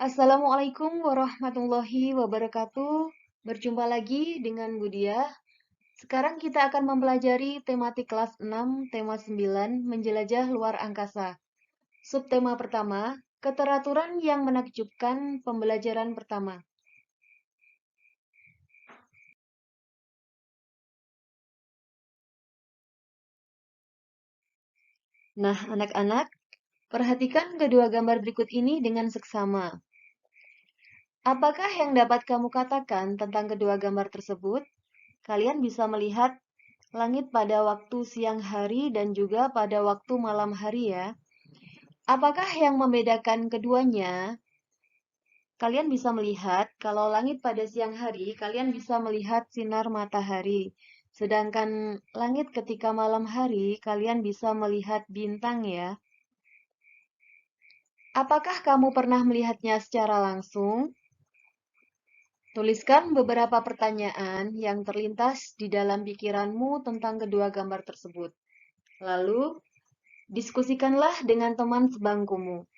Assalamualaikum warahmatullahi wabarakatuh. Berjumpa lagi dengan Budia. Sekarang kita akan mempelajari tematik kelas 6, tema 9, menjelajah luar angkasa. Subtema pertama, keteraturan yang menakjubkan pembelajaran pertama. Nah, anak-anak, perhatikan kedua gambar berikut ini dengan seksama. Apakah yang dapat kamu katakan tentang kedua gambar tersebut? Kalian bisa melihat langit pada waktu siang hari dan juga pada waktu malam hari ya. Apakah yang membedakan keduanya? Kalian bisa melihat kalau langit pada siang hari, kalian bisa melihat sinar matahari. Sedangkan langit ketika malam hari, kalian bisa melihat bintang ya. Apakah kamu pernah melihatnya secara langsung? Tuliskan beberapa pertanyaan yang terlintas di dalam pikiranmu tentang kedua gambar tersebut. Lalu, diskusikanlah dengan teman sebangkumu.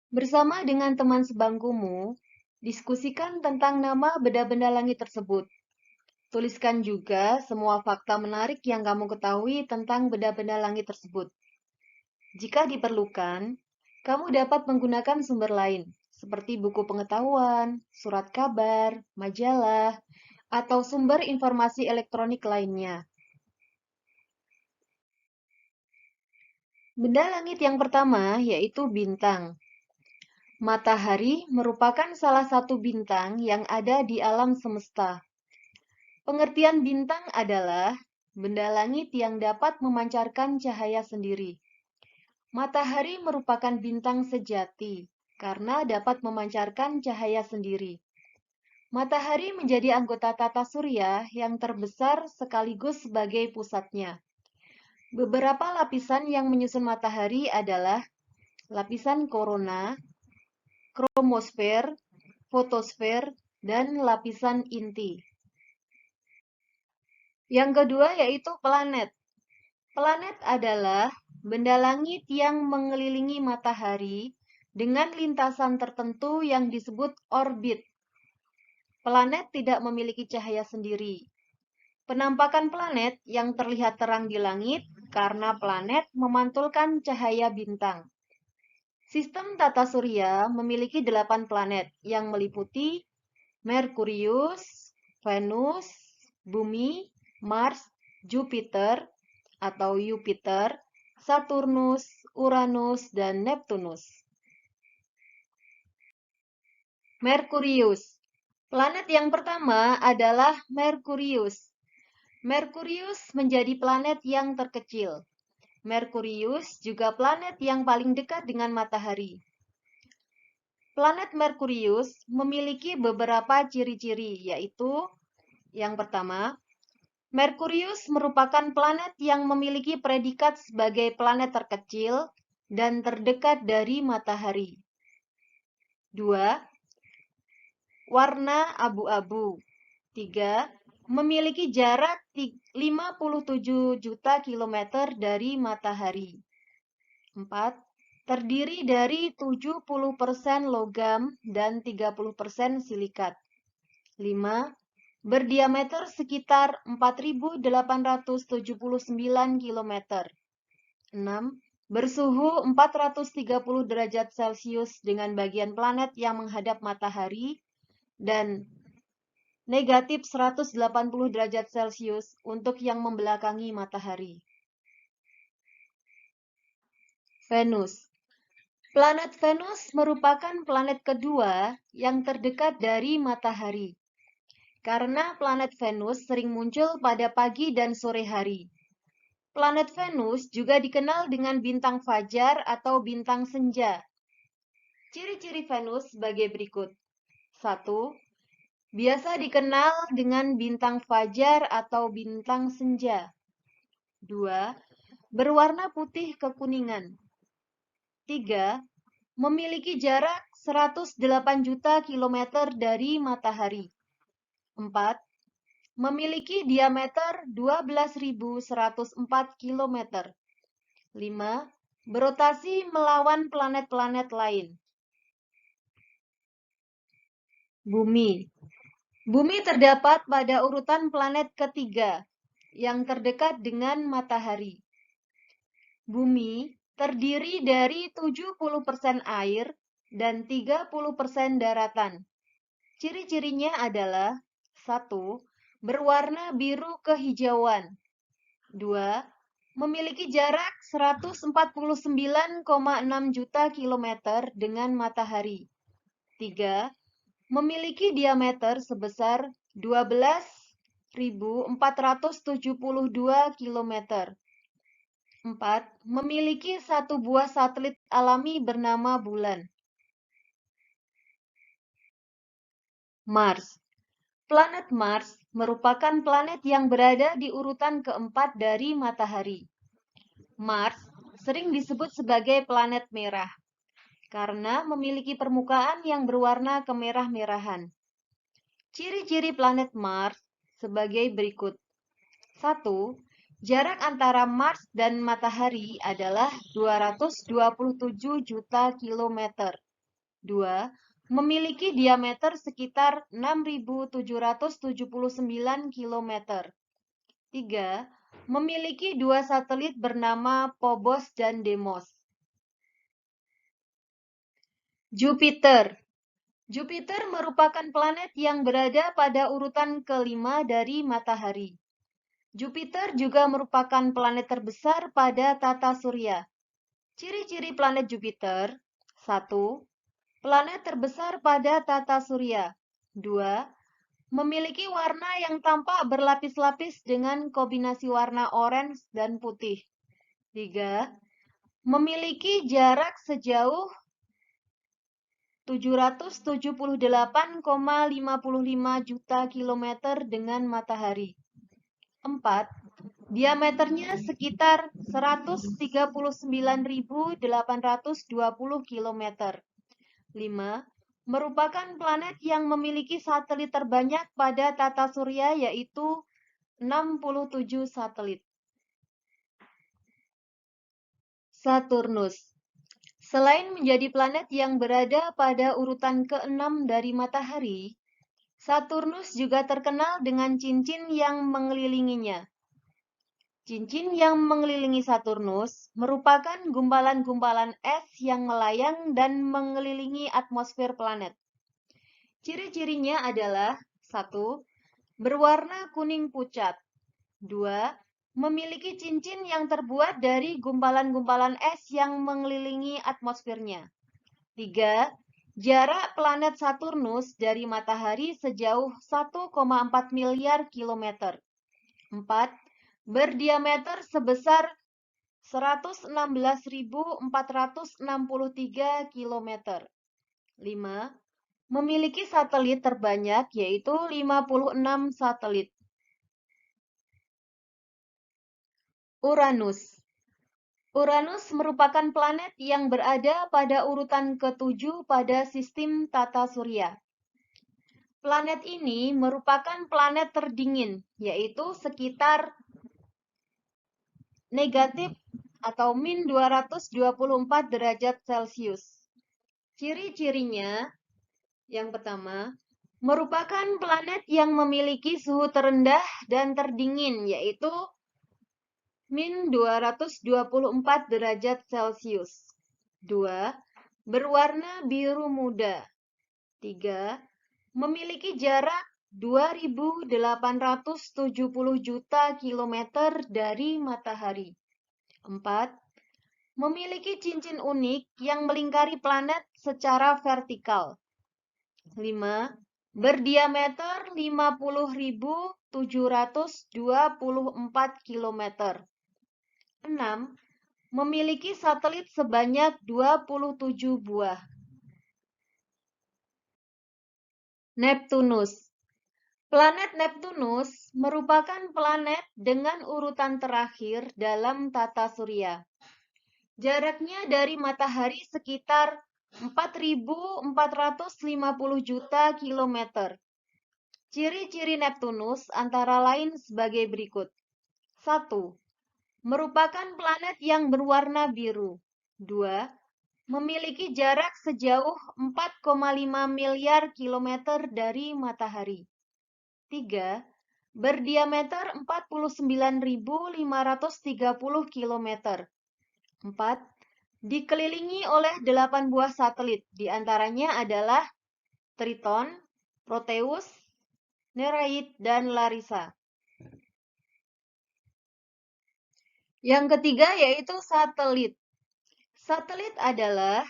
Bersama dengan teman sebangkumu, diskusikan tentang nama benda-benda langit tersebut. Tuliskan juga semua fakta menarik yang kamu ketahui tentang benda-benda langit tersebut. Jika diperlukan, kamu dapat menggunakan sumber lain, seperti buku pengetahuan, surat kabar, majalah, atau sumber informasi elektronik lainnya. Benda langit yang pertama yaitu bintang. Matahari merupakan salah satu bintang yang ada di alam semesta. Pengertian bintang adalah benda langit yang dapat memancarkan cahaya sendiri. Matahari merupakan bintang sejati karena dapat memancarkan cahaya sendiri. Matahari menjadi anggota tata surya yang terbesar sekaligus sebagai pusatnya. Beberapa lapisan yang menyusun matahari adalah lapisan korona, kromosfer, fotosfer, dan lapisan inti. Yang kedua yaitu planet. Planet adalah benda langit yang mengelilingi matahari dengan lintasan tertentu yang disebut orbit. Planet tidak memiliki cahaya sendiri. Penampakan planet yang terlihat terang di langit karena planet memantulkan cahaya bintang. Sistem tata surya memiliki 8 planet yang meliputi Merkurius, Venus, Bumi, Mars, Jupiter atau Jupiter, Saturnus, Uranus, dan Neptunus. Merkurius. Planet yang pertama adalah Merkurius. Merkurius menjadi planet yang terkecil. Merkurius juga planet yang paling dekat dengan matahari. Planet Merkurius memiliki beberapa ciri-ciri, yaitu yang pertama, Merkurius merupakan planet yang memiliki predikat sebagai planet terkecil dan terdekat dari matahari. 2. Warna abu-abu. 3. Memiliki jarak 57 juta kilometer dari matahari. 4. Terdiri dari 70% logam dan 30% silikat. 5. Berdiameter sekitar 4.879 km. 6. Bersuhu 430 derajat Celcius dengan bagian planet yang menghadap matahari dan negatif 180 derajat Celcius untuk yang membelakangi matahari. Venus. Planet Venus merupakan planet kedua yang terdekat dari matahari. Karena planet Venus sering muncul pada pagi dan sore hari. Planet Venus juga dikenal dengan bintang fajar atau bintang senja. Ciri-ciri Venus sebagai berikut. 1. Biasa dikenal dengan bintang fajar atau bintang senja. 2. Berwarna putih kekuningan. 3. Memiliki jarak 108 juta kilometer dari matahari. 4. Memiliki diameter 12.104 km. 5. berotasi melawan planet-planet lain. Bumi. Bumi terdapat pada urutan planet ketiga, yang terdekat dengan matahari. Bumi terdiri dari 70% air dan 30% daratan. Ciri-cirinya adalah 1. Berwarna biru kehijauan. 2. Memiliki jarak 149,6 juta kilometer dengan matahari. 3. Memiliki diameter sebesar 12.472 km. 4. Memiliki satu buah satelit alami bernama Bulan. Mars. Planet Mars merupakan planet yang berada di urutan keempat dari matahari. Mars sering disebut sebagai planet merah karena memiliki permukaan yang berwarna kemerah-merahan. Ciri-ciri planet Mars sebagai berikut. 1. Jarak antara Mars dan matahari adalah 227 juta kilometer. 2. Memiliki diameter sekitar 6.779 km. 3. Memiliki dua satelit bernama Phobos dan Deimos. Jupiter. Jupiter merupakan planet yang berada pada urutan kelima dari matahari. Jupiter juga merupakan planet terbesar pada tata surya. Ciri-ciri planet Jupiter. 1. Planet terbesar pada tata surya. 2. Memiliki warna yang tampak berlapis-lapis dengan kombinasi warna orange dan putih. 3. Memiliki jarak sejauh 778,55 juta kilometer dengan matahari. 4. Diameternya sekitar 139.820 km. 5. Merupakan planet yang memiliki satelit terbanyak pada tata surya, yaitu 67 satelit. Saturnus. Selain menjadi planet yang berada pada urutan ke-6 dari matahari, Saturnus juga terkenal dengan cincin yang mengelilinginya. Cincin yang mengelilingi Saturnus merupakan gumpalan-gumpalan es yang melayang dan mengelilingi atmosfer planet. Ciri-cirinya adalah 1. Berwarna kuning pucat. 2. Memiliki cincin yang terbuat dari gumpalan-gumpalan es yang mengelilingi atmosfernya. 3. Jarak planet Saturnus dari matahari sejauh 1,4 miliar kilometer. 4. Berdiameter sebesar 116.463 km. 5. Memiliki satelit terbanyak, yaitu 56 satelit. Uranus. Uranus merupakan planet yang berada pada urutan ke-7 pada sistem tata surya. Planet ini merupakan planet terdingin, yaitu sekitar negatif atau min 224 derajat Celcius. Ciri-cirinya, yang pertama, merupakan planet yang memiliki suhu terendah dan terdingin, yaitu min 224 derajat Celcius. 2. Berwarna biru muda. 3. Memiliki jarak 2.870 juta kilometer dari matahari. 4. Memiliki cincin unik yang melingkari planet secara vertikal. 5. Berdiameter 50.724 km. 6. Memiliki satelit sebanyak 27 buah. Neptunus. Planet Neptunus merupakan planet dengan urutan terakhir dalam tata surya. Jaraknya dari matahari sekitar 4.450 juta kilometer. Ciri-ciri Neptunus antara lain sebagai berikut. 1. Merupakan planet yang berwarna biru. 2. Memiliki jarak sejauh 4,5 miliar kilometer dari matahari. 3. Berdiameter 49.530 kilometer. 4. Dikelilingi oleh 8 buah satelit, diantaranya adalah Triton, Proteus, Nereid, dan Larissa. Yang ketiga yaitu satelit. Satelit adalah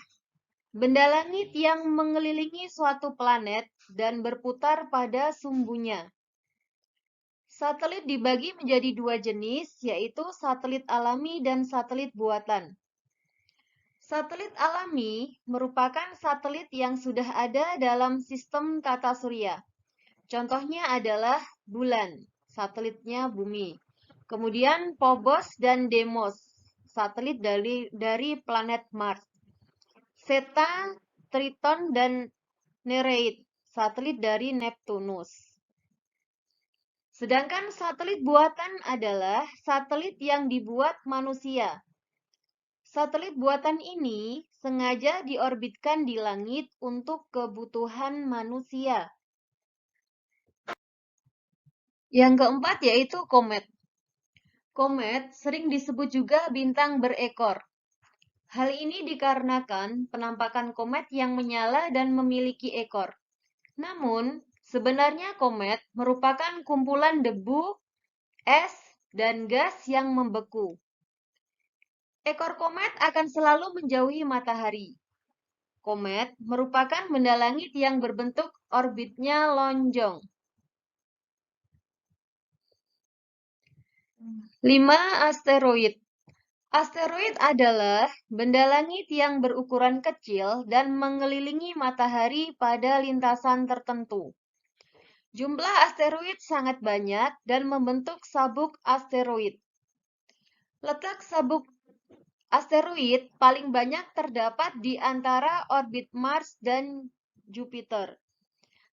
benda langit yang mengelilingi suatu planet dan berputar pada sumbunya. Satelit dibagi menjadi 2 jenis, yaitu satelit alami dan satelit buatan. Satelit alami merupakan satelit yang sudah ada dalam sistem tata surya. Contohnya adalah bulan, satelitnya bumi. Kemudian Phobos dan Deimos, satelit dari planet Mars. Zeta, Triton, dan Nereid, satelit dari Neptunus. Sedangkan satelit buatan adalah satelit yang dibuat manusia. Satelit buatan ini sengaja diorbitkan di langit untuk kebutuhan manusia. Yang keempat yaitu komet. Komet sering disebut juga bintang berekor. Hal ini dikarenakan penampakan komet yang menyala dan memiliki ekor. Namun, sebenarnya komet merupakan kumpulan debu, es, dan gas yang membeku. Ekor komet akan selalu menjauhi matahari. Komet merupakan benda langit yang berbentuk orbitnya lonjong. 5. Asteroid. Asteroid adalah benda langit yang berukuran kecil dan mengelilingi matahari pada lintasan tertentu. Jumlah asteroid sangat banyak dan membentuk sabuk asteroid. Letak sabuk asteroid paling banyak terdapat di antara orbit Mars dan Jupiter.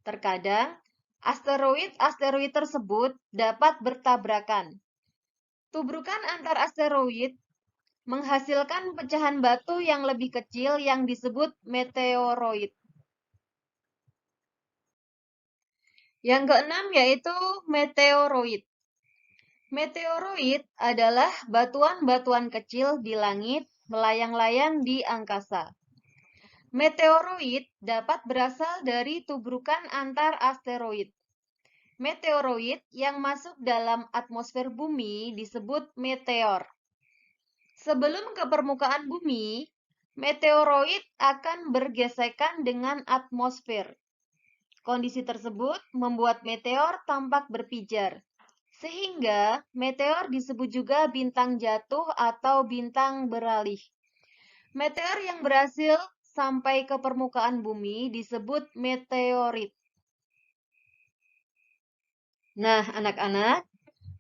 Terkadang, asteroid-asteroid tersebut dapat bertabrakan. Tubrukan antar asteroid menghasilkan pecahan batu yang lebih kecil yang disebut meteoroid. Yang keenam yaitu meteoroid. Meteoroid adalah batuan-batuan kecil di langit melayang-layang di angkasa. Meteoroid dapat berasal dari tubrukan antar asteroid. Meteoroid yang masuk dalam atmosfer bumi disebut meteor. Sebelum ke permukaan bumi, meteoroid akan bergesekan dengan atmosfer. Kondisi tersebut membuat meteor tampak berpijar, sehingga meteor disebut juga bintang jatuh atau bintang beralih. Meteor yang berhasil sampai ke permukaan bumi disebut meteorit. Nah, anak-anak,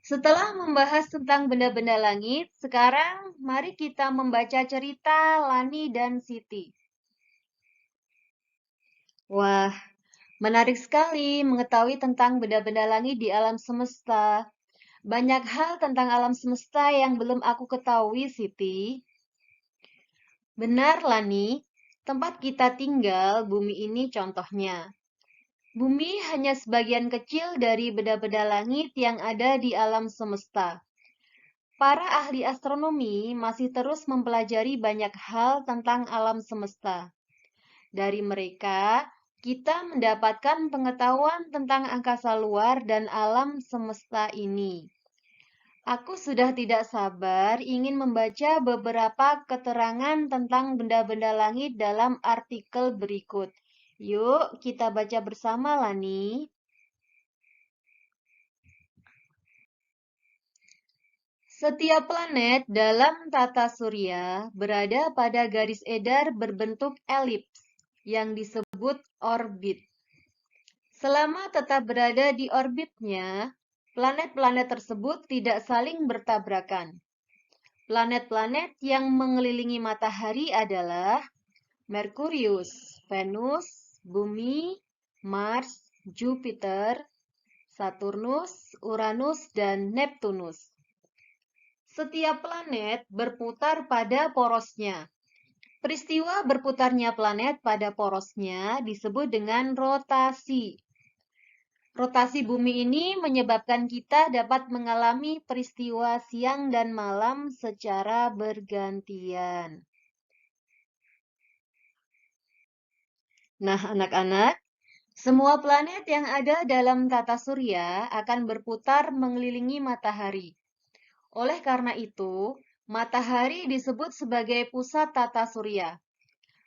setelah membahas tentang benda-benda langit, sekarang mari kita membaca cerita Lani dan Siti. Wah, menarik sekali mengetahui tentang benda-benda langit di alam semesta. Banyak hal tentang alam semesta yang belum aku ketahui, Siti. Benar, Lani. Tempat kita tinggal, bumi ini contohnya. Bumi hanya sebagian kecil dari benda-benda langit yang ada di alam semesta. Para ahli astronomi masih terus mempelajari banyak hal tentang alam semesta. Dari mereka, kita mendapatkan pengetahuan tentang angkasa luar dan alam semesta ini. Aku sudah tidak sabar ingin membaca beberapa keterangan tentang benda-benda langit dalam artikel berikut. Yuk, kita baca bersama, Lani. Setiap planet dalam tata surya berada pada garis edar berbentuk elips yang disebut orbit. Selama tetap berada di orbitnya, planet-planet tersebut tidak saling bertabrakan. Planet-planet yang mengelilingi matahari adalah Merkurius, Venus, Bumi, Mars, Jupiter, Saturnus, Uranus, dan Neptunus. Setiap planet berputar pada porosnya. Peristiwa berputarnya planet pada porosnya disebut dengan rotasi. Rotasi bumi ini menyebabkan kita dapat mengalami peristiwa siang dan malam secara bergantian. Nah, anak-anak, semua planet yang ada dalam tata surya akan berputar mengelilingi matahari. Oleh karena itu, matahari disebut sebagai pusat tata surya.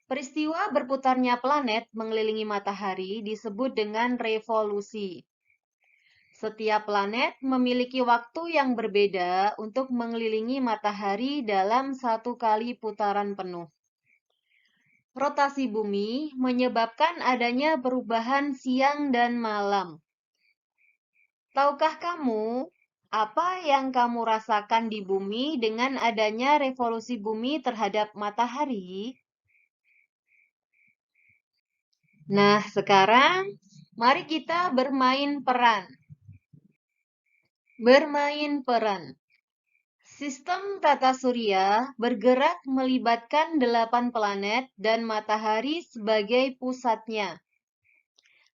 Peristiwa berputarnya planet mengelilingi matahari disebut dengan revolusi. Setiap planet memiliki waktu yang berbeda untuk mengelilingi matahari dalam satu kali putaran penuh. Rotasi bumi menyebabkan adanya perubahan siang dan malam. Tahukah kamu apa yang kamu rasakan di bumi dengan adanya revolusi bumi terhadap matahari? Nah, sekarang mari kita bermain peran. Bermain peran. Sistem tata surya bergerak melibatkan 8 planet dan matahari sebagai pusatnya.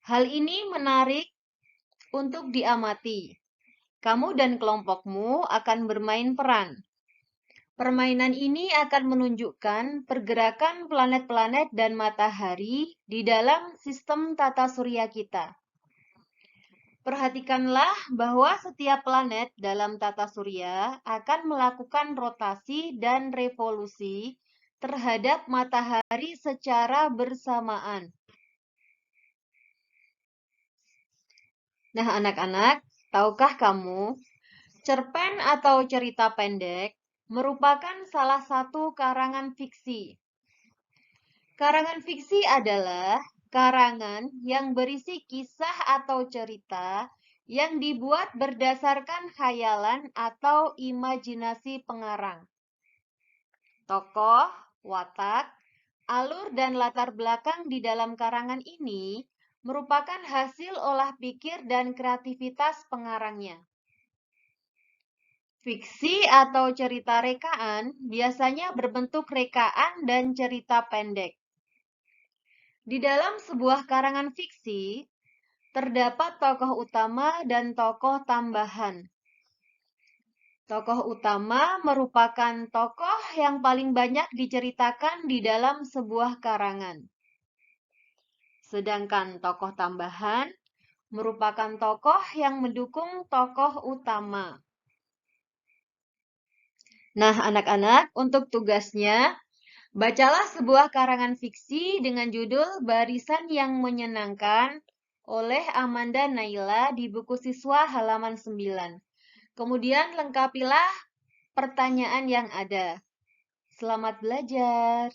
Hal ini menarik untuk diamati. Kamu dan kelompokmu akan bermain peran. Permainan ini akan menunjukkan pergerakan planet-planet dan matahari di dalam sistem tata surya kita. Perhatikanlah bahwa setiap planet dalam tata surya akan melakukan rotasi dan revolusi terhadap matahari secara bersamaan. Nah, anak-anak, tahukah kamu, cerpen atau cerita pendek merupakan salah satu karangan fiksi. Karangan fiksi adalah karangan yang berisi kisah atau cerita yang dibuat berdasarkan khayalan atau imajinasi pengarang. Tokoh, watak, alur, dan latar belakang di dalam karangan ini merupakan hasil olah pikir dan kreativitas pengarangnya. Fiksi atau cerita rekaan biasanya berbentuk rekaan dan cerita pendek. Di dalam sebuah karangan fiksi, terdapat tokoh utama dan tokoh tambahan. Tokoh utama merupakan tokoh yang paling banyak diceritakan di dalam sebuah karangan. Sedangkan tokoh tambahan merupakan tokoh yang mendukung tokoh utama. Nah, anak-anak, untuk tugasnya, bacalah sebuah karangan fiksi dengan judul Barisan yang Menyenangkan oleh Amanda Naila di buku siswa halaman 9. Kemudian lengkapilah pertanyaan yang ada. Selamat belajar.